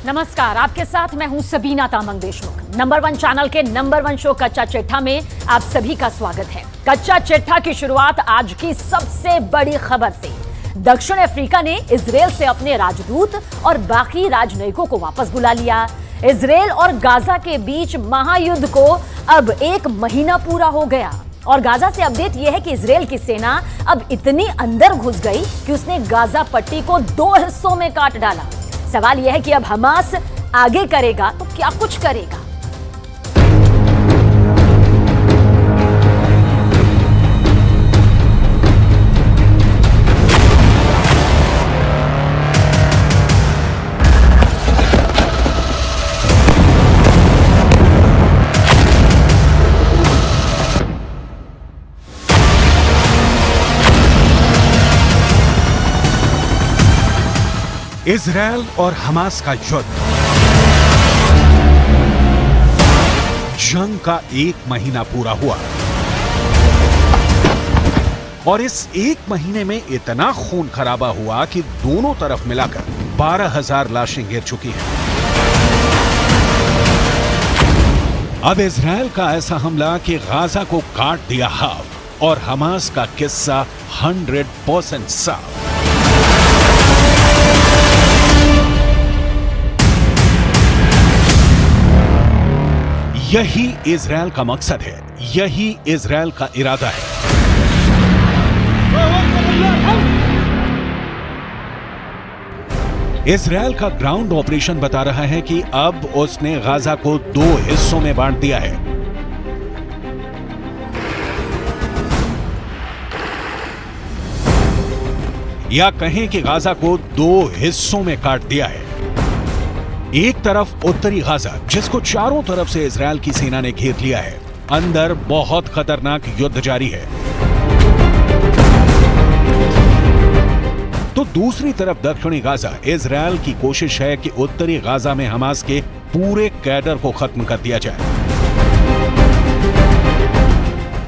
नमस्कार, आपके साथ मैं हूं सबीना तामंग देशमुख। नंबर 1 चैनल के नंबर 1 शो कच्चा चिट्ठा में आप सभी का स्वागत है। कच्चा चिट्ठा की शुरुआत आज की सबसे बड़ी खबर से। दक्षिण अफ्रीका ने इजरायल से अपने राजदूत और बाकी राजनयिकों को वापस बुला लिया। इजरायल और गाजा के बीच महायुद्ध को अब 1 महीना पूरा हो गया और गाजा से अपडेट यह है कि इजरायल की सेना अब इतनी अंदर घुस गई कि उसने गाजा पट्टी को 2 हिस्सों में काट डाला। सवाल यह है कि अब हमास आगे करेगा तो क्या कुछ करेगा। इजरायल और हमास का युद्ध, जंग का 1 महीना पूरा हुआ और इस 1 महीने में इतना खून खराबा हुआ कि दोनों तरफ मिलाकर 12,000 लाशें गिर चुकी हैं। अब इजरायल का ऐसा हमला कि गाजा को काट दिया हाफ और हमास का किस्सा 100% साफ। यही इजरायल का मकसद है, यही इजरायल का इरादा है। इजरायल का ग्राउंड ऑपरेशन बता रहा है कि अब उसने गाजा को 2 हिस्सों में बांट दिया है। या कहें कि गाजा को 2 हिस्सों में काट दिया है। एक तरफ उत्तरी गाजा, जिसको चारों तरफ से इजरायल की सेना ने घेर लिया है, अंदर बहुत खतरनाक युद्ध जारी है। तो दूसरी तरफ दक्षिणी गाजा, इजरायल की कोशिश है कि उत्तरी गाजा में हमास के पूरे कैडर को खत्म कर दिया जाए।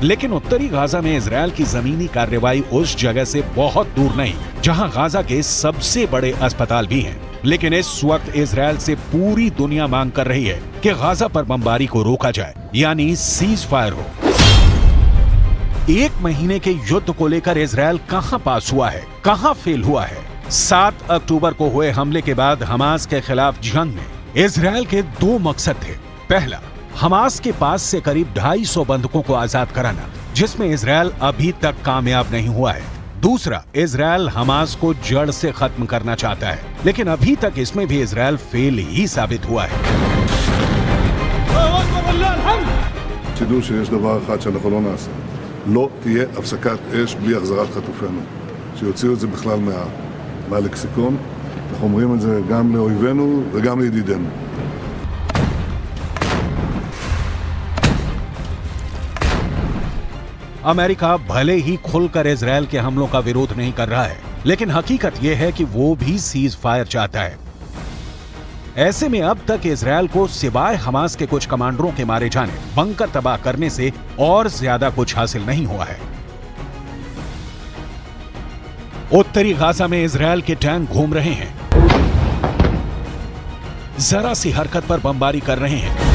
लेकिन उत्तरी गाजा में इजरायल की जमीनी कार्रवाई उस जगह से बहुत दूर नहीं जहां गाजा के सबसे बड़े अस्पताल भी हैं। लेकिन इस वक्त इजरायल से पूरी दुनिया मांग कर रही है कि गाजा पर बमबारी को रोका जाए, यानी सीज फायर हो। 1 महीने के युद्ध को लेकर इजरायल कहां पास हुआ है, कहां फेल हुआ है। 7 अक्टूबर को हुए हमले के बाद हमास के खिलाफ जंग में इजरायल के 2 मकसद थे। पहला, हमास के पास से करीब 250 बंधकों को आजाद कराना, जिसमें इजरायल अभी तक कामयाब नहीं हुआ है। दूसरा, इजरायल हमास को जड़ से खत्म करना चाहता है, लेकिन अभी तक इसमें भी इजरायल फेल ही साबित हुआ है। תדעו שיש דבר אחד שאנחנו לא נעשה. לא תהיה הפסקת אש בלי החזרת חטופינו. שיוציאו את זה בכלל מהלקסיקון. אנחנו אומרים את זה גם לאויבינו וגם לידידינו. अमेरिका भले ही खुलकर इजरायल के हमलों का विरोध नहीं कर रहा है, लेकिन हकीकत यह है कि वो भी सीज फायर चाहता है। ऐसे में अब तक इजरायल को सिवाय हमास के कुछ कमांडरों के मारे जाने, बंकर तबाह करने से और ज्यादा कुछ हासिल नहीं हुआ है। उत्तरी गाजा में इजरायल के टैंक घूम रहे हैं, जरा सी हरकत पर बमबारी कर रहे हैं।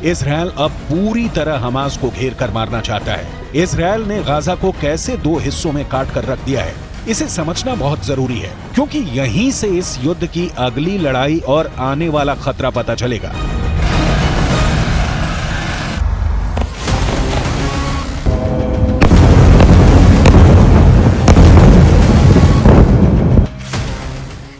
इजरायल अब पूरी तरह हमास को घेर कर मारना चाहता है। इजरायल ने गाजा को कैसे 2 हिस्सों में काट कर रख दिया है, इसे समझना बहुत जरूरी है, क्योंकि यहीं से इस युद्ध की अगली लड़ाई और आने वाला खतरा पता चलेगा।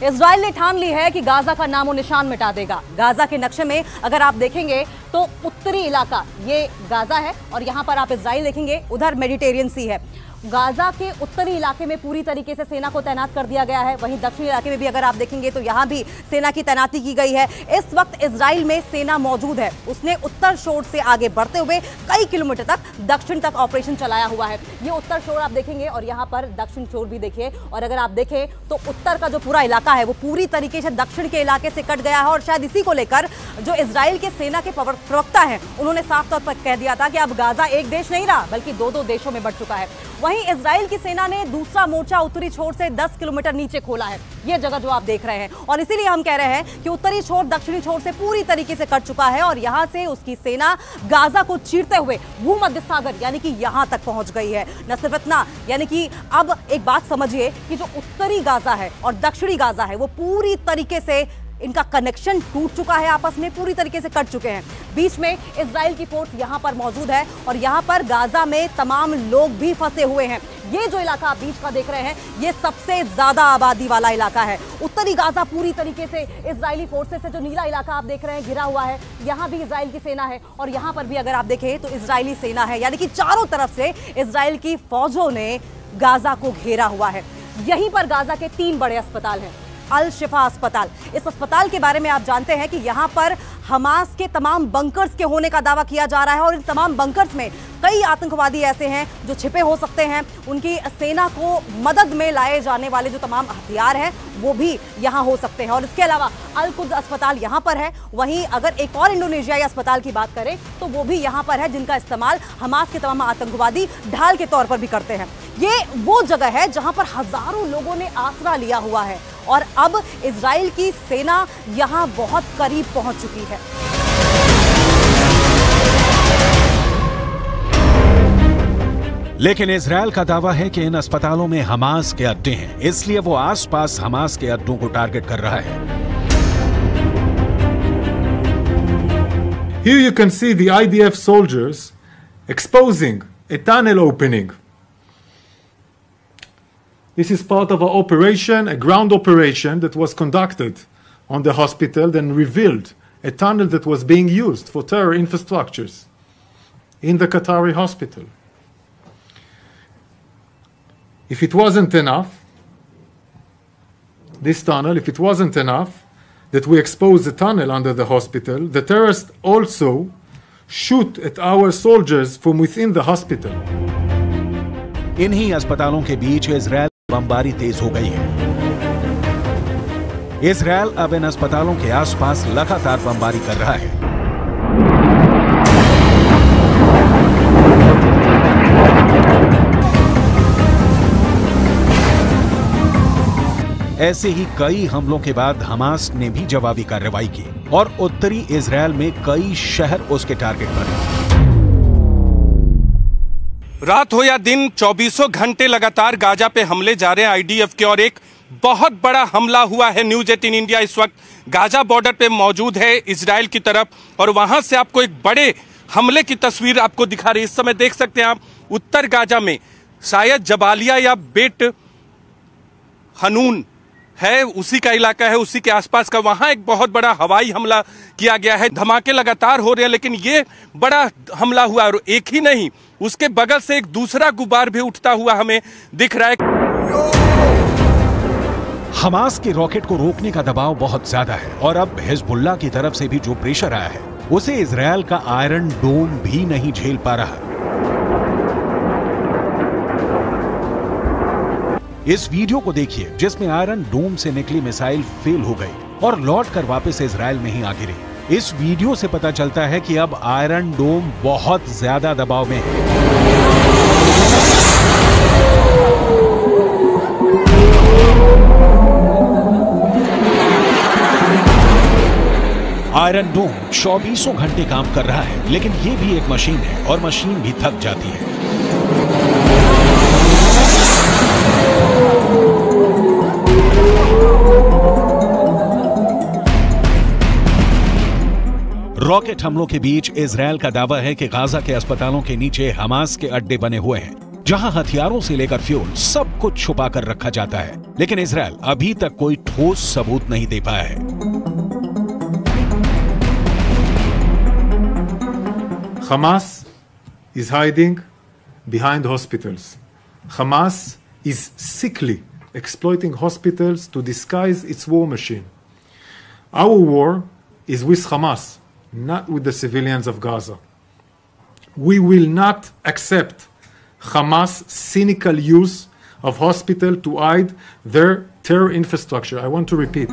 इजराइल ने ठान ली है कि गाजा का नामो निशान मिटा देगा। गाजा के नक्शे में अगर आप देखेंगे तो उत्तरी इलाका ये गाजा है और यहां पर आप इजराइल देखेंगे, उधर मेडिटेरियन सी है। गाजा के उत्तरी इलाके में पूरी तरीके से सेना को तैनात कर दिया गया है। वहीं दक्षिणी इलाके में भी अगर आप देखेंगे तो यहां भी सेना की तैनाती की गई है। इस वक्त इजराइल में सेना मौजूद है। उसने उत्तर शोर से आगे बढ़ते हुए कई किलोमीटर तक दक्षिण तक ऑपरेशन चलाया हुआ है। ये उत्तर शोर आप देखेंगे और यहाँ पर दक्षिण शोर भी देखिए। और अगर आप देखें तो उत्तर का जो पूरा इलाका है वो पूरी तरीके से दक्षिण के इलाके से कट गया है और शायद इसी को लेकर जो इजराइल के सेना के प्रवक्ता हैं, उन्होंने साफ तौर पर कह दिया था कि अब गाजा एक देश नहीं रहा बल्कि दो देशों में बढ़ चुका है। वहीं इजराइल की सेना ने दूसरा मोर्चा उत्तरी छोर से 10 किलोमीटर नीचे खोला है, यह जगह जो आप देख रहे हैं, और इसीलिए हम कह रहे हैं कि उत्तरी छोर दक्षिणी छोर से पूरी तरीके से कट चुका है और यहां से उसकी सेना गाजा को चीरते हुए भूमध्य सागर यानी कि यहां तक पहुंच गई है। न सिर्फ इतना, यानी कि अब एक बात समझिए कि जो उत्तरी गाजा है और दक्षिणी गाजा है वो पूरी तरीके से इनका कनेक्शन टूट चुका है, आपस में पूरी तरीके से कट चुके हैं। बीच में इजराइल की फोर्स यहां पर मौजूद है और यहां पर गाजा में तमाम लोग भी फंसे हुए हैं। ये जो इलाका आप बीच का देख रहे हैं, ये सबसे ज्यादा आबादी वाला इलाका है। उत्तरी गाजा पूरी तरीके से इजरायली फोर्सेस से, जो नीला इलाका आप देख रहे हैं घिरा हुआ है, यहां भी इजराइल की सेना है और यहां पर भी अगर आप देखें तो इजरायली सेना है, यानी कि चारों तरफ से इजराइल की फौजों ने गाजा को घेरा हुआ है। यहीं पर गाजा के 3 बड़े अस्पताल हैं। अल शिफा अस्पताल, इस अस्पताल के बारे में आप जानते हैं कि यहां पर हमास के तमाम बंकर्स के होने का दावा किया जा रहा है और इन तमाम बंकर्स में कई आतंकवादी ऐसे हैं जो छिपे हो सकते हैं। उनकी सेना को मदद में लाए जाने वाले जो तमाम हथियार हैं वो भी यहां हो सकते हैं। और इसके अलावा अल कुद्स अस्पताल यहां पर है। वहीं अगर एक और इंडोनेशियाई अस्पताल की बात करें तो वो भी यहां पर है, जिनका इस्तेमाल हमास के तमाम आतंकवादी ढाल के तौर पर भी करते हैं। ये वो जगह है जहां पर हजारों लोगों ने आसरा लिया हुआ है और अब इजराइल की सेना यहां बहुत करीब पहुंच चुकी है। लेकिन इजरायल का दावा है कि इन अस्पतालों में हमास के अड्डे हैं, इसलिए वो आसपास हमास के अड्डों को टारगेट कर रहा है। Here you can see the IDF soldiers exposing a tunnel opening. This is part of an operation, a ground operation that was conducted on the hospital, then revealed a tunnel that was being used for terror infrastructures in the Qatari hospital. If it wasn't enough, this tunnel, if it wasn't enough that we exposed the tunnel under the hospital, the terrorists also shoot at our soldiers from within the hospital. इन्हीं अस्पतालों के बीच Israel बमबारी तेज हो गई है। Israel अब इन अस्पतालों के आसपास लगातार बमबारी कर रहा है। ऐसे ही कई हमलों के बाद हमास ने भी जवाबी कार्रवाई की और उत्तरी इजरायल में कई शहर उसके टारगेट बने। रात हो या दिन 24 घंटे लगातार गाजा पे हमले जा रहे हैं आईडीएफ के, और एक बहुत बड़ा हमला हुआ है। न्यूज 18 इंडिया इस वक्त गाजा बॉर्डर पे मौजूद है इजराइल की तरफ, और वहां से आपको एक बड़े हमले की तस्वीर आपको दिखा रही है। इस समय देख सकते हैं आप उत्तर गाजा में शायद जबालिया या बेट हनून है, उसी का इलाका है, उसी के आसपास का, वहां एक बहुत बड़ा हवाई हमला किया गया है। धमाके लगातार हो रहे हैं, लेकिन ये बड़ा हमला हुआ और एक ही नहीं, उसके बगल से एक दूसरा गुबार भी उठता हुआ हमें दिख रहा है। हमास के रॉकेट को रोकने का दबाव बहुत ज्यादा है और अब हिजबुल्लाह की तरफ से भी जो प्रेशर आया है उसे इजरायल का आयरन डोम भी नहीं झेल पा रहा। इस वीडियो को देखिए जिसमें आयरन डोम से निकली मिसाइल फेल हो गई और लौटकर वापस इजरायल में ही आ गिरी। इस वीडियो से पता चलता है कि अब आयरन डोम बहुत ज्यादा दबाव में है। आयरन डोम 24 घंटे काम कर रहा है, लेकिन ये भी एक मशीन है और मशीन भी थक जाती है। रॉकेट हमलों के बीच इजरायल का दावा है कि गाजा के अस्पतालों के नीचे हमास के अड्डे बने हुए हैं, जहां हथियारों से लेकर फ्यूल सब कुछ छुपा कर रखा जाता है, लेकिन इजरायल अभी तक कोई ठोस सबूत नहीं दे पाया है। Hamas is hiding behind hospitals. Hamas is sickly exploiting hospitals to disguise its war machine. Our war is with Hamas, not with the civilians of Gaza. We will not accept Hamas' cynical use of hospital to hide their terror infrastructure. I want to repeat.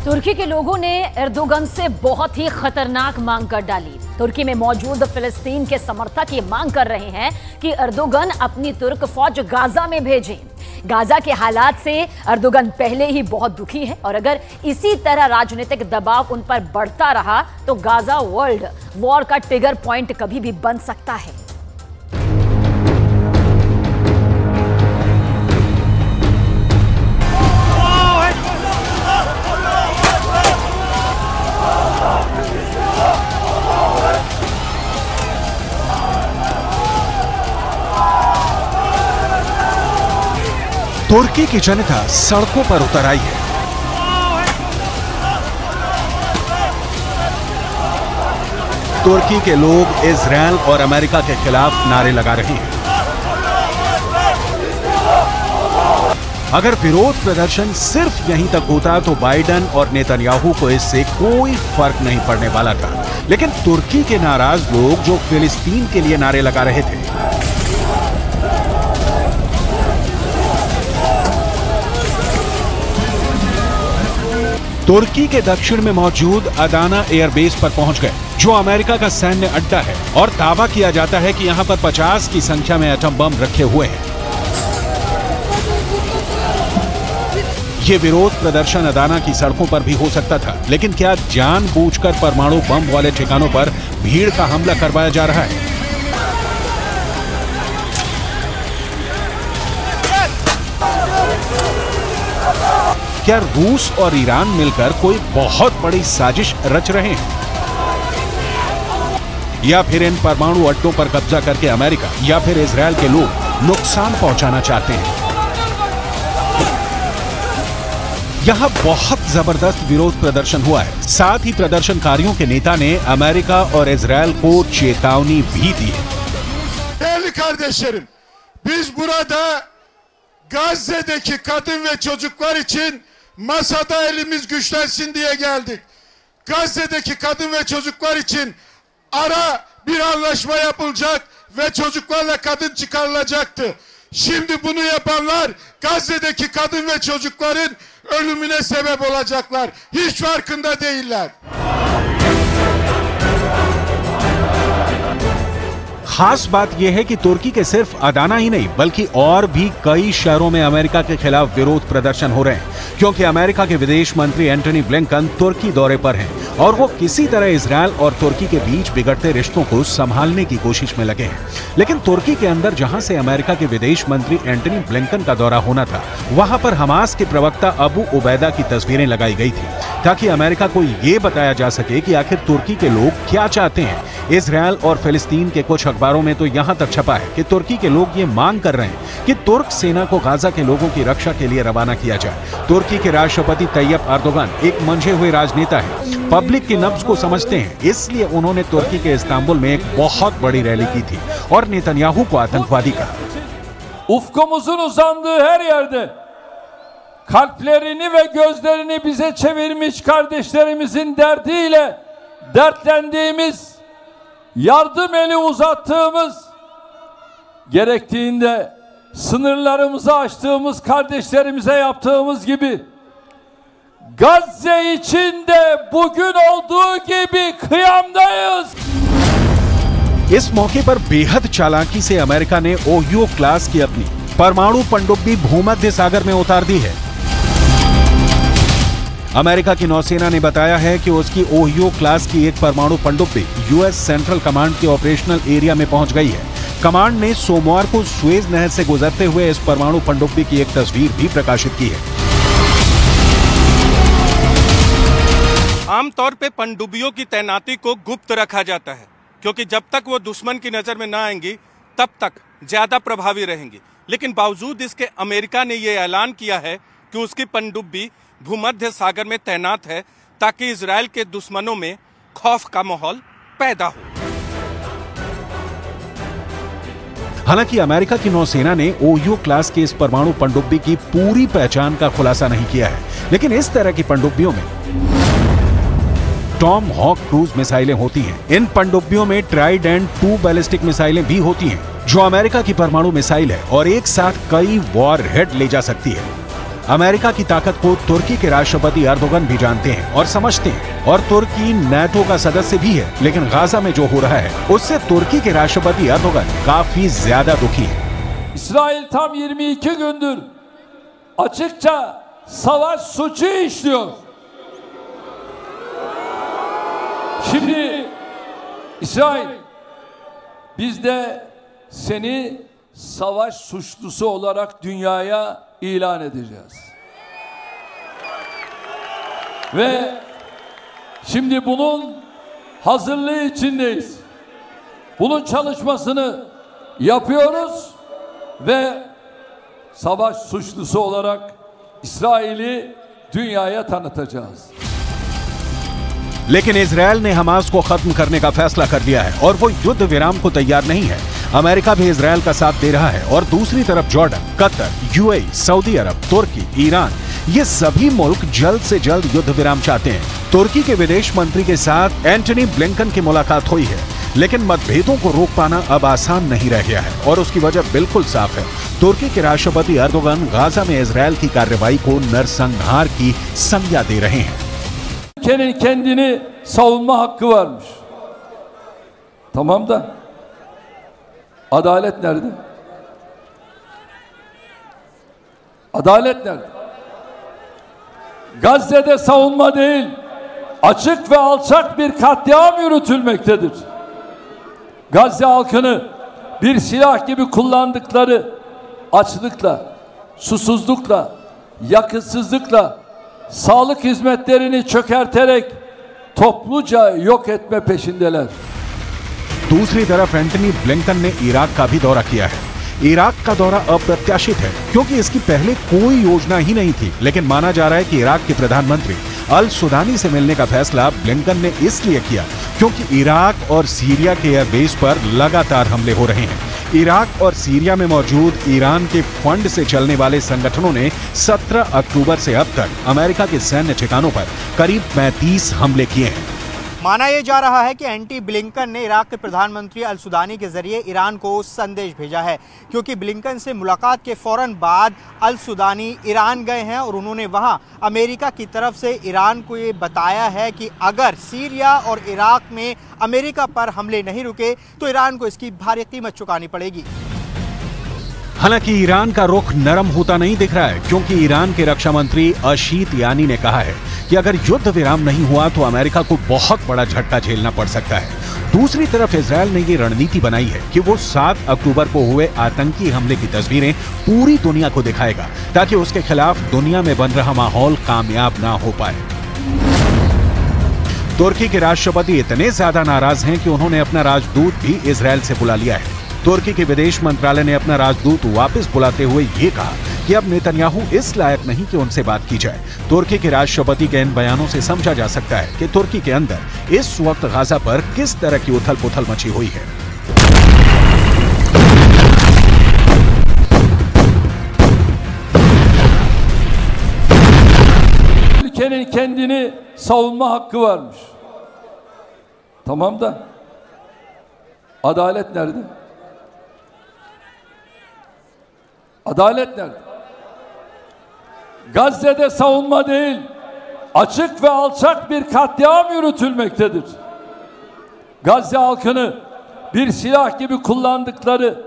तुर्की के लोगों ने Erdogan से बहुत ही खतरनाक मांग कर डाली। तुर्की में मौजूद फिलिस्तीन के समर्थक ये मांग कर रहे हैं कि एर्दोगन अपनी तुर्क फौज गाजा में भेजें। गाजा के हालात से एर्दोगन पहले ही बहुत दुखी है और अगर इसी तरह राजनीतिक दबाव उन पर बढ़ता रहा तो गाजा वर्ल्ड वॉर का ट्रिगर पॉइंट कभी भी बन सकता है। तुर्की की जनता सड़कों पर उतर आई है। तुर्की के लोग इजरायल और अमेरिका के खिलाफ नारे लगा रहे हैं। अगर विरोध प्रदर्शन सिर्फ यहीं तक होता तो बाइडेन और नेतन्याहू को इससे कोई फर्क नहीं पड़ने वाला था, लेकिन तुर्की के नाराज लोग जो फिलिस्तीन के लिए नारे लगा रहे थे, तुर्की के दक्षिण में मौजूद अदाना एयरबेस पर पहुंच गए, जो अमेरिका का सैन्य अड्डा है और दावा किया जाता है कि यहां पर 50 की संख्या में एटम बम रखे हुए हैं। ये विरोध प्रदर्शन अदाना की सड़कों पर भी हो सकता था, लेकिन क्या जानबूझकर परमाणु बम वाले ठिकानों पर भीड़ का हमला करवाया जा रहा है? क्या रूस और ईरान मिलकर कोई बहुत बड़ी साजिश रच रहे हैं, या फिर इन परमाणु अड्डों पर कब्जा करके अमेरिका या फिर इजरायल के लोग नुकसान पहुंचाना चाहते हैं? यहां बहुत जबरदस्त विरोध प्रदर्शन हुआ है। साथ ही प्रदर्शनकारियों के नेता ने अमेरिका और इजरायल को चेतावनी भी दी है। Değerli kardeşlerim, biz burada Gazze'deki kadın ve çocuklar için masada elimiz güçlensin diye geldik. Gazze'deki kadın ve çocuklar için ara bir anlaşma yapılacak ve çocuklarla kadın çıkarılacaktı. Şimdi bunu yapanlar Gazze'deki kadın ve çocukların ölümüne sebep olacaklar. Hiç farkında değiller. खास बात यह है कि तुर्की के सिर्फ Adana ही नहीं बल्कि और भी कई शहरों में अमेरिका के खिलाफ विरोध प्रदर्शन हो रहे हैं, क्योंकि अमेरिका के विदेश मंत्री एंटनी ब्लिंकन तुर्की दौरे पर हैं और वो किसी तरह इजरायल और तुर्की के बीच बिगड़ते रिश्तों को संभालने की कोशिश में लगे हैं। लेकिन तुर्की के अंदर जहां से अमेरिका के विदेश मंत्री एंटनी ब्लिंकन का दौरा होना था, वहां पर हमास के प्रवक्ता अबू उबैदा की तस्वीरें लगाई गई थी ताकि अमेरिका को ये बताया जा सके कि आखिर तुर्की के लोग क्या चाहते हैं। इजरायल और फिलिस्तीन के कुछ अखबारों में तो यहां तक छपा है कि तुर्की के लोग ये मांग कर रहे हैं कि तुर्क सेना को गाजा के लोगों की रक्षा के लिए रवाना किया जाए। तुर्की के राष्ट्रपति तैयब एर्दोगन एक मंझे हुए राजनेता है, पब्लिक की नब्ज को समझते हैं, इसलिए उन्होंने तुर्की के इस्तांबुल में एक बहुत बड़ी रैली की थी और नेतन्याहू को आतंकवादी कहा। Ufkumuzun uzandığı her yerde kalplerini ve gözlerini bize çevirmiş kardeşlerimizin derdiyle dertlendiğimiz, yardım eli uzattığımız, gerektiğinde sınırlarımızı açtığımız kardeşlerimize yaptığımız gibi Gazze için de bugün olduğu gibi kıyamdayız. इस मौके पर बेहद चालाकी से अमेरिका ने ओहियो क्लास की अपनी परमाणु पनडुब्बी भूमध्य सागर में उतार दी है। अमेरिका की नौसेना ने बताया है कि उसकी ओहियो क्लास की एक परमाणु पनडुब्बी यूएस सेंट्रल कमांड के ऑपरेशनल एरिया में पहुंच गई है। कमांड ने सोमवार को सुएज नहर से गुजरते हुए इस परमाणु पनडुब्बी की एक तस्वीर भी प्रकाशित की है। आमतौर पे पनडुब्बियों की तैनाती को गुप्त रखा जाता है, क्योंकि जब तक वो दुश्मन की नजर में ना आएंगी तब तक ज्यादा प्रभावी रहेंगी। लेकिन बावजूद इसके अमेरिका ने ये ऐलान किया है कि उसकी पनडुब्बी भूमध्य सागर में तैनात है ताकि इजरायल के दुश्मनों में खौफ का माहौल पैदा हो। हालांकि अमेरिका की नौसेना ने ओहियो क्लास की इस परमाणु पनडुब्बी की पूरी पहचान का खुलासा नहीं किया है, लेकिन इस तरह की पनडुब्बियों में टॉम हॉक क्रूज मिसाइलें होती हैं। इन पनडुब्बियों में ट्राइडेंट 2 बैलिस्टिक मिसाइलें भी होती हैं, जो अमेरिका की परमाणु मिसाइल है और एक साथ कई वॉर हेड ले जा सकती है। अमेरिका की ताकत को तुर्की के राष्ट्रपति एर्दोगन भी जानते हैं और समझते हैं, और तुर्की नाटो का सदस्य भी है। लेकिन गाजा में जो हो रहा है उससे तुर्की के राष्ट्रपति एर्दोगन काफी ज्यादा दुखी है। İsrail tam 22 gündür açıkça savaş suçu işliyor. Şimdi İsrail, biz de seni savaş suçlusu olarak dünyaya ilan edeceğiz. Ve şimdi bunun hazırlığı içindeyiz. Bunun çalışmasını yapıyoruz ve savaş suçlusu olarak İsrail'i dünyaya tanıtacağız. लेकिन Israel ने Hamas को खत्म करने का फैसला कर लिया है और वो युद्ध विराम को तैयार नहीं है। अमेरिका भी इजरायल का साथ दे रहा है और दूसरी तरफ जॉर्डन, कतर, यूएई, सऊदी अरब, तुर्की, ईरान, ये सभी मुल्क जल्द से जल्द युद्ध विराम चाहते हैं। तुर्की के विदेश मंत्री के साथ एंटनी ब्लिंकन की मुलाकात हुई है, लेकिन मतभेदों को रोक पाना अब आसान नहीं रह गया है और उसकी वजह बिल्कुल साफ है। तुर्की के राष्ट्रपति एर्दोगन गाजा में इजरायल की कार्रवाई को नरसंहार की संज्ञा दे रहे हैं। Ülkenin kendini savunma hakkı varmış. Tamam da adalet nerede? Adalet nerede? Gazze'de savunma değil, açık ve alçak bir katliam yürütülmektedir. Gazze halkını bir silah gibi kullandıkları açlıkla, susuzlukla, yakıtsızlıkla, sağlık hizmetlerini çökerterek topluca yok etme peşindeler. दूसरी तरफ Antony Blinken ने Iraq का भी दौरा किया है। Iraq का दौरा अप्रत्याशित है क्योंकि इसकी पहले कोई योजना ही नहीं थी, लेकिन माना जा रहा है कि इराक के प्रधानमंत्री अल सुदानी से मिलने का फैसला ब्लिंकन ने इसलिए किया क्योंकि इराक और सीरिया के एयरबेस पर लगातार हमले हो रहे हैं। इराक और सीरिया में मौजूद ईरान के फंड से चलने वाले संगठनों ने 17 अक्टूबर से अब तक अमेरिका के सैन्य ठिकानों पर करीब 35 हमले किए हैं। माना यह जा रहा है कि एंटी ब्लिंकन ने इराक के प्रधानमंत्री अल सुदानी के जरिए ईरान को संदेश भेजा है, क्योंकि ब्लिंकन से मुलाकात के फौरन बाद अल सुदानी ईरान गए हैं और उन्होंने वहां अमेरिका की तरफ से ईरान को ये बताया है कि अगर सीरिया और इराक में अमेरिका पर हमले नहीं रुके तो ईरान को इसकी भारी कीमत चुकानी पड़ेगी। हालांकि ईरान का रुख नरम होता नहीं दिख रहा है, क्योंकि ईरान के रक्षा मंत्री अशीत यानी ने कहा है कि अगर युद्ध विराम नहीं हुआ तो अमेरिका को बहुत बड़ा झटका झेलना पड़ सकता है। दूसरी तरफ इजरायल ने ये रणनीति बनाई है कि वो 7 अक्टूबर को हुए आतंकी हमले की तस्वीरें पूरी दुनिया को दिखाएगा ताकि उसके खिलाफ दुनिया में बन रहा माहौल कामयाब ना हो पाए। तुर्की के राष्ट्रपति इतने ज्यादा नाराज हैं कि उन्होंने अपना राजदूत भी इजरायल से बुला लिया है। तुर्की के विदेश मंत्रालय ने अपना राजदूत वापस बुलाते हुए ये कहा कि अब नेतन्याहू इस लायक नहीं कि उनसे बात की जाए। तुर्की के राष्ट्रपति के इन बयानों से समझा जा सकता है कि तुर्की के अंदर इस वक्त गाजा पर किस तरह की उथल-पुथल मची हुई है। Ülkenin kendini savunma hakkı varmış. Tamam da adalet nerede? Adalet nerede? Gazze'de savunma değil, açık ve alçak bir katliam yürütülmektedir. Gazze halkını bir silah gibi kullandıkları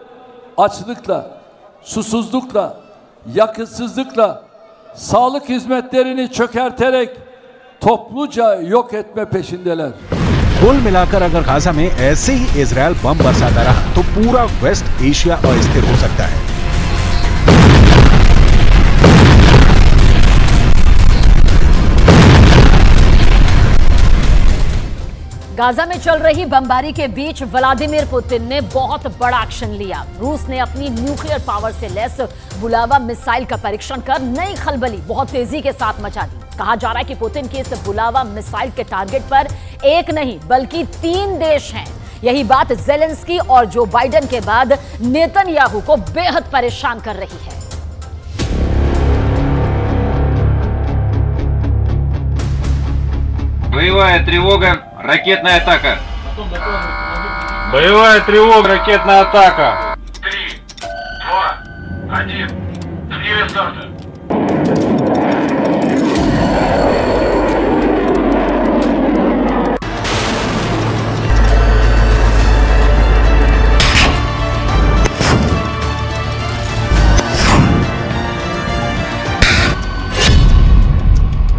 açlıkla, susuzlukla, yakıtsızlıkla, sağlık hizmetlerini çökerterek topluca yok etme peşindeler. कुल मिलाकर अगर Gaza में ऐसे ही Israel बम बरसाता रहा तो पूरा waste Asia अस्थिर हो सकता है। गाजा में चल रही बमबारी के बीच व्लादिमीर पुतिन ने बहुत बड़ा एक्शन लिया। रूस ने अपनी न्यूक्लियर पावर से लैस बुलावा मिसाइल का परीक्षण कर नई खलबली बहुत तेजी के साथ मचा दी। कहा जा रहा है कि पुतिन की इस बुलावा मिसाइल के टारगेट पर एक नहीं बल्कि 3 देश हैं। यही बात ज़ेलेंस्की और जो बाइडेन के बाद नेतन्याहू को बेहद परेशान कर रही है। Боевая тревога, ракетная атака. Боевая тревога, ракетная атака. 3, 2, 1. Линия старта.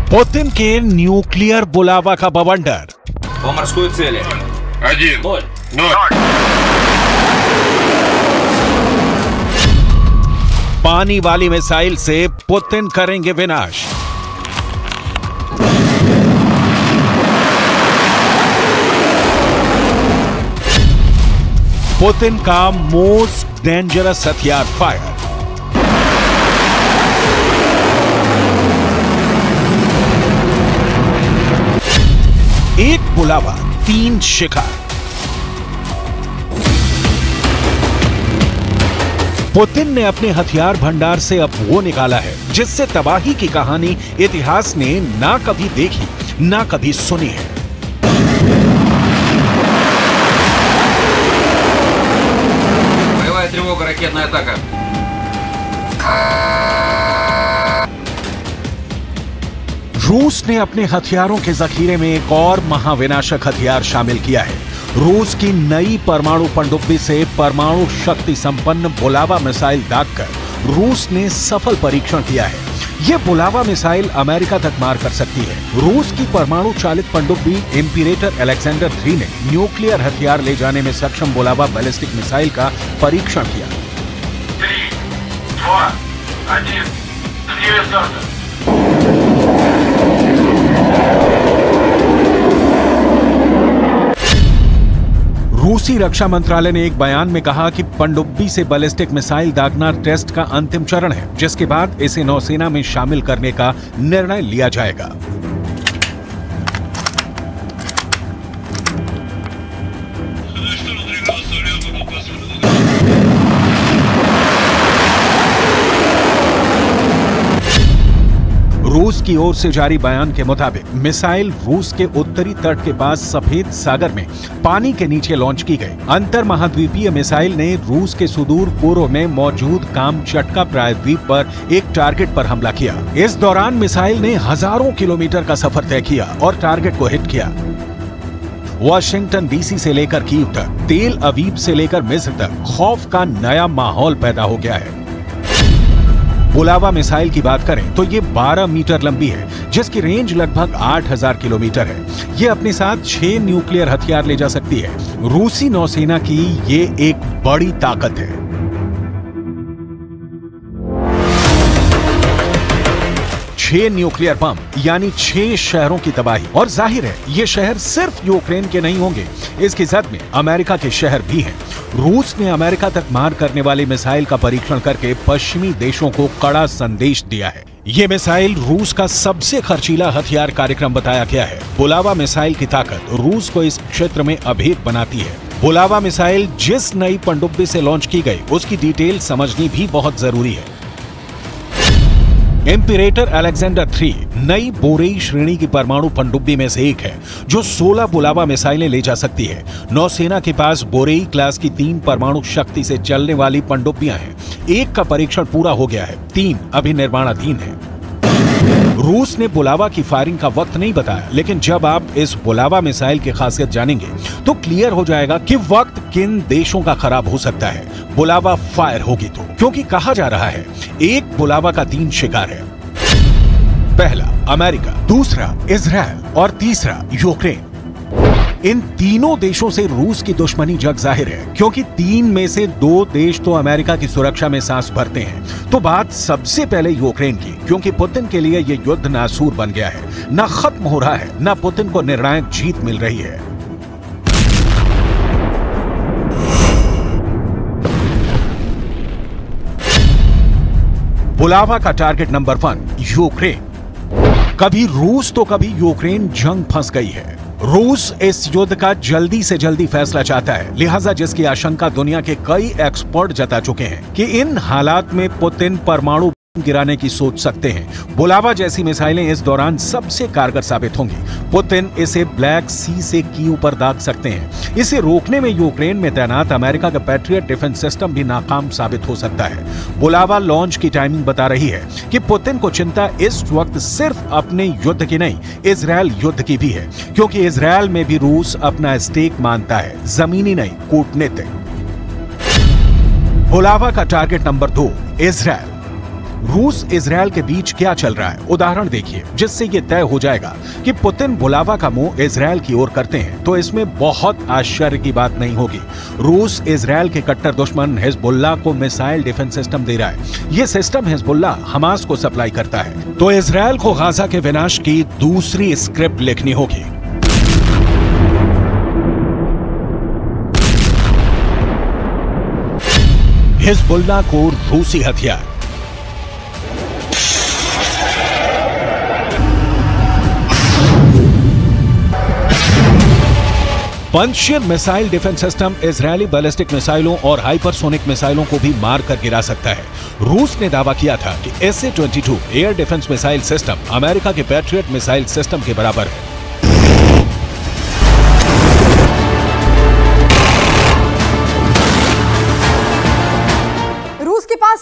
पुतिन के न्यूक्लियर बुलावा का बवंडर। По морской цели. 1-0. पानी वाली मिसाइल से पुतिन करेंगे विनाश। पुतिन का मोस्ट डेंजरस हथियार फायर। एक बुलावा, 3 शिकार। पुतिन ने अपने हथियार भंडार से अब वो निकाला है जिससे तबाही की कहानी इतिहास ने ना कभी देखी ना कभी सुनी है। Боевая тревога, ракетная атака. रूस ने अपने हथियारों के जखीरे में एक और महाविनाशक हथियार शामिल किया है। रूस की नई परमाणु पनडुब्बी से परमाणु शक्ति संपन्न बुलावा मिसाइल दागकर रूस ने सफल परीक्षण किया है। ये बुलावा मिसाइल अमेरिका तक मार कर सकती है। रूस की परमाणु चालित पनडुब्बी इंपीरेटर अलेक्जेंडर 3 ने न्यूक्लियर हथियार ले जाने में सक्षम बुलावा बैलिस्टिक मिसाइल का परीक्षण किया। 3, 2, 1, Активация старта. रूसी रक्षा मंत्रालय ने एक बयान में कहा कि पनडुब्बी से बैलिस्टिक मिसाइल दागना टेस्ट का अंतिम चरण है, जिसके बाद इसे नौसेना में शामिल करने का निर्णय लिया जाएगा। रूस की ओर से जारी बयान के मुताबिक मिसाइल रूस के उत्तरी तट के पास सफेद सागर में पानी के नीचे लॉन्च की गई। अंतर महाद्वीपीय मिसाइल ने रूस के सुदूर पूर्व में मौजूद कामचटका प्रायद्वीप पर एक टारगेट पर हमला किया। इस दौरान मिसाइल ने हजारों किलोमीटर का सफर तय किया और टारगेट को हिट किया। वाशिंगटन डीसी से लेकर कीव तक, तेल अवीव से लेकर मिस्र तक खौफ का नया माहौल पैदा हो गया है। बुलावा मिसाइल की बात करें तो ये 12 मीटर लंबी है, जिसकी रेंज लगभग 8000 किलोमीटर है। ये अपने साथ 6 न्यूक्लियर हथियार ले जा सकती है। रूसी नौसेना की ये एक बड़ी ताकत है। छह न्यूक्लियर बम यानी 6 शहरों की तबाही। और जाहिर है ये शहर सिर्फ यूक्रेन के नहीं होंगे, इसकी जद में अमेरिका के शहर भी हैं। रूस ने अमेरिका तक मार करने वाली मिसाइल का परीक्षण करके पश्चिमी देशों को कड़ा संदेश दिया है। ये मिसाइल रूस का सबसे खर्चीला हथियार कार्यक्रम बताया गया है। बुलावा मिसाइल की ताकत रूस को इस क्षेत्र में अभेद बनाती है। बुलावा मिसाइल जिस नई पनडुब्बी से लॉन्च की गई उसकी डिटेल समझनी भी बहुत जरूरी है। इंपीरेटर अलेक्जेंडर 3 नई बोरेई श्रेणी की परमाणु पनडुब्बी में से एक है, जो 16 बुलावा मिसाइलें ले जा सकती है। नौसेना के पास बोरेई क्लास की 3 परमाणु शक्ति से चलने वाली पनडुब्बियां हैं। एक का परीक्षण पूरा हो गया है, 3 अभी निर्माणाधीन है। रूस ने बुलावा की फायरिंग का वक्त नहीं बताया, लेकिन जब आप इस बुलावा मिसाइल की खासियत जानेंगे तो क्लियर हो जाएगा कि वक्त किन देशों का खराब हो सकता है बुलावा फायर होगी तो। क्योंकि कहा जा रहा है एक बुलावा का 3 शिकार है। पहला अमेरिका, दूसरा इजराइल और तीसरा यूक्रेन। इन तीनों देशों से रूस की दुश्मनी जग जाहिर है, क्योंकि 3 में से 2 देश तो अमेरिका की सुरक्षा में सांस भरते हैं। तो बात सबसे पहले यूक्रेन की, क्योंकि पुतिन के लिए यह युद्ध नासूर बन गया है। ना खत्म हो रहा है, ना पुतिन को निर्णायक जीत मिल रही है। बुलावा का टारगेट नंबर 1 यूक्रेन। कभी रूस तो कभी यूक्रेन जंग फंस गई है। रूस इस युद्ध का जल्दी से जल्दी फैसला चाहता है, लिहाजा जिसकी आशंका दुनिया के कई एक्सपर्ट जता चुके हैं कि इन हालात में पुतिन परमाणु गिराने की सोच सकते हैं। बुलावा जैसी मिसाइलें इस दौरान सबसे कारगर साबित होंगी। पुतिन इसे ब्लैक सी से कीव पर दाग सकते हैं। इसे रोकने में यूक्रेन में तैनात अमेरिका का पैट्रियट डिफेंस सिस्टम भी नाकाम साबित हो सकता है। बुलावा लॉन्च की टाइमिंग बता रही है कि पुतिन को चिंता इस वक्त सिर्फ अपने युद्ध की नहीं, इजरायल युद्ध की भी है, क्योंकि इजरायल में भी रूस अपना स्टेक मानता है, जमीनी नहीं, कूटनीतिक। बुलावा का टारगेट नंबर 2, इजरायल। रूस इजरायल के बीच क्या चल रहा है, उदाहरण देखिए, जिससे यह तय हो जाएगा कि पुतिन बुलावा का मुंह इजरायल की ओर करते हैं तो इसमें बहुत आश्चर्य की बात नहीं होगी। रूस इजरायल के कट्टर दुश्मन हिजबुल्लाह को मिसाइल डिफेंस सिस्टम दे रहा है। यह सिस्टम हिजबुल्लाह हमास को सप्लाई करता है, तो इजरायल को गाजा के विनाश की दूसरी स्क्रिप्ट लिखनी होगी। हिजबुल्लाह को रूसी हथियार। Panchsheel missile defence system Israeli ballistic मिसाइलों और हाइपरसोनिक मिसाइलों को भी मार कर गिरा सकता है। रूस ने दावा किया था कि SA-22 air defence missile system America के पैट्रियट मिसाइल सिस्टम के बराबर है।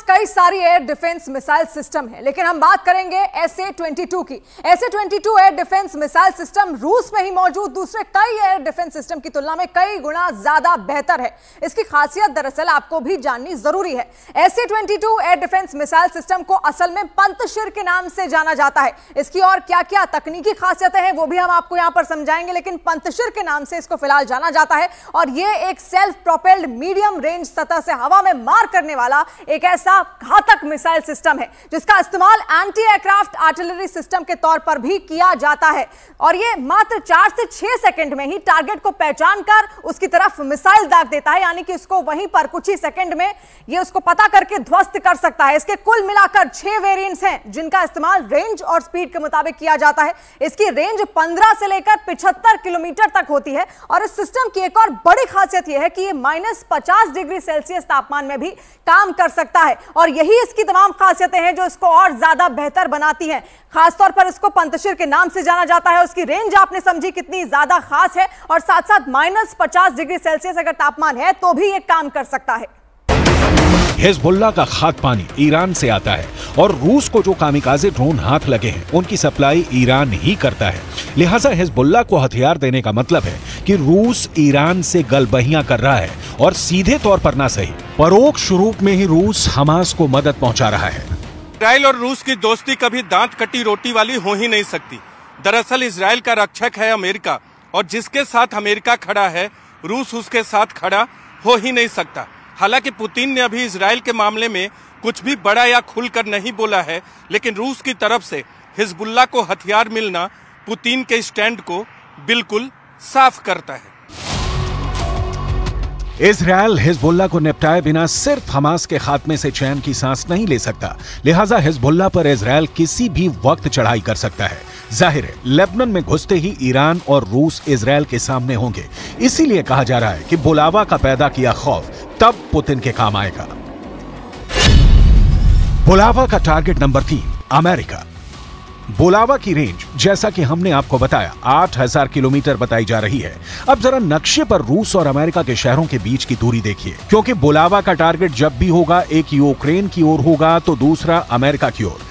कई सारी एयर डिफेंस मिसाइल सिस्टम है, लेकिन हम बात करेंगे SA-22 की। SA-22 air defence missile system रूस में ही मौजूद दूसरे कई एयर डिफेंस सिस्टम की तुलना में कई गुना ज्यादा बेहतर है। इसकी खासियत दरअसल आपको भी जाननी जरूरी है। SA-22 air defence missile system को असल में पंतशिर के नाम से जाना जाता है। इसकी और क्या क्या तकनीकी खासियतें हैं वो भी हम आपको यहां पर समझाएंगे, लेकिन पंतशिर के नाम से इसको फिलहाल जाना जाता है। और यह एक सेल्फ प्रोपेल्ड मीडियम रेंज सतह से हवा में मार करने वाला एक ऐसा घातक मिसाइल सिस्टम है जिसका इस्तेमाल एंटी एयरक्राफ्ट आर्टिलरी सिस्टम के तौर पर भी किया जाता है। और यह मात्र 4 से 6 सेकंड में ही टारगेट को पहचान कर उसकी तरफ मिसाइल दाग देता है, यानी कि उसको वहीं पर कुछ ही सेकंड में यह उसको पता करके ध्वस्त कर सकता है। इसके कुल मिलाकर 6 वेरिएंट्स हैं जिनका इस्तेमाल रेंज और स्पीड के मुताबिक किया जाता है। इसकी रेंज 15 से लेकर 75 किलोमीटर तक होती है। और इस सिस्टम की एक और बड़ी खासियत यह है कि यह -50 डिग्री सेल्सियस तापमान में भी काम कर सकता है। और यही इसकी तमाम खासियतें हैं जो इसको और ज्यादा बेहतर बनाती हैं। खासतौर पर इसको पंतशिर के नाम से जाना जाता है। उसकी रेंज आपने समझी कितनी ज्यादा खास है, और साथ साथ -50 डिग्री सेल्सियस अगर तापमान है तो भी ये काम कर सकता है। हिजबुल्लाह का खाद पानी ईरान से आता है और रूस को जो कामिकाज़े ड्रोन हाथ लगे हैं उनकी सप्लाई ईरान ही करता है। लिहाजा हिजबुल्लाह को हथियार देने का मतलब है कि रूस ईरान से गलबहियां कर रहा है, और सीधे तौर पर ना सही, परोक्ष रूप में ही रूस हमास को मदद पहुंचा रहा है। इजराइल और रूस की दोस्ती कभी दांत कटी रोटी वाली हो ही नहीं सकती। दरअसल इजराइल का रक्षक है अमेरिका, और जिसके साथ अमेरिका खड़ा है रूस उसके साथ खड़ा हो ही नहीं सकता। हालांकि पुतिन ने अभी इजराइल के मामले में कुछ भी बड़ा या खुलकर नहीं बोला है, लेकिन रूस की तरफ से हिजबुल्लाह को हथियार मिलना पुतिन के स्टैंड को बिल्कुल साफ करता है। इजरायल हिजबुल्लाह को निपटाए बिना सिर्फ हमास के खात्मे से चैन की सांस नहीं ले सकता। लिहाजा हिजबुल्लाह पर इजरायल किसी भी वक्त चढ़ाई कर सकता है। जाहिर है लेबनान में घुसते ही ईरान और रूस इजरायल के सामने होंगे। इसीलिए कहा जा रहा है कि बुलावा का पैदा किया खौफ तब पुतिन के काम आएगा। बुलावा का टारगेट नंबर 3, अमेरिका। बुलावा की रेंज जैसा कि हमने आपको बताया 8000 किलोमीटर बताई जा रही है। अब जरा नक्शे पर रूस और अमेरिका के शहरों के बीच की दूरी देखिए, क्योंकि बुलावा का टारगेट जब भी होगा एक यूक्रेन की ओर होगा तो दूसरा अमेरिका की ओर।